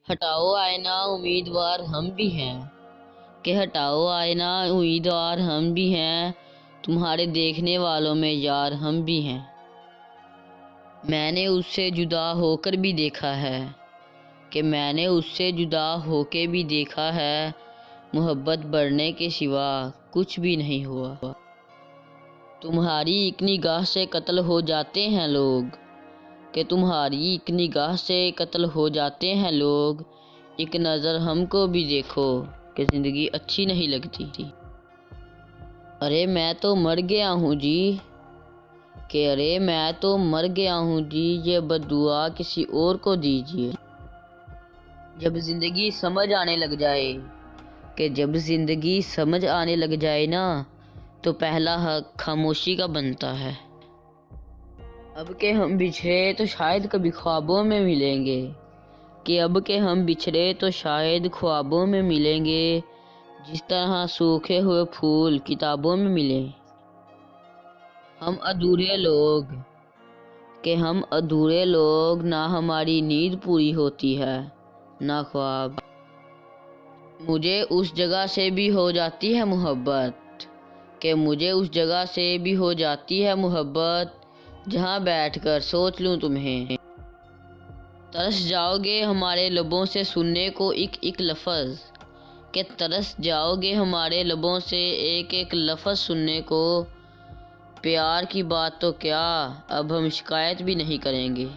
ہٹاؤ آئینہ امیدوار ہم بھی ہیں، کہ ہٹاؤ آئینہ امیدوار ہم بھی ہیں، تمہارے دیکھنے والوں میں یار ہم بھی ہیں۔ میں نے اس سے جدا ہو کر بھی دیکھا ہے، کہ میں نے اس سے جدا ہو کے بھی دیکھا ہے، محبت بڑھنے کے سوا کچھ بھی نہیں ہوا۔ تمہاری ایک نگاہ سے قتل ہو جاتے ہیں لوگ، کہ تمہاری ایک نگاہ سے قتل ہو جاتے ہیں لوگ، ایک نظر ہم کو بھی دیکھو کہ زندگی اچھی نہیں لگتی۔ ارے میں تو مر گیا ہوں جی، کہ ارے میں تو مر گیا ہوں جی، یہ بددعا کسی اور کو دیجیے۔ جب زندگی سمجھ آنے لگ جائے، کہ جب زندگی سمجھ آنے لگ جائے نا، تو پہلا حق خاموشی کا بنتا ہے۔ اب کہ ہم بچھڑے تو شاید کبھی خوابوں میں ملیں گے، کہ اب کہ ہم بچھڑے تو شاید خوابوں میں ملیں گے، جس طرح سوکھے ہوئے پھول کتابوں میں ملیں۔ ہم ادھورے لوگ، کہ ہم ادھورے لوگ، نہ ہماری نیند پوری ہوتی ہے نہ خواب۔ مجھے اس جگہ سے بھی ہو جاتی ہے محبت، کہ مجھے اس جگہ سے بھی ہو جاتی ہے محبت، جہاں بیٹھ کر سوچ لوں تمہیں۔ ترس جاؤ گے ہمارے لبوں سے سننے کو ایک ایک لفظ، کہ ترس جاؤ گے ہمارے لبوں سے ایک ایک لفظ سننے کو، پیار کی بات تو کیا اب ہم شکایت بھی نہیں کریں گے۔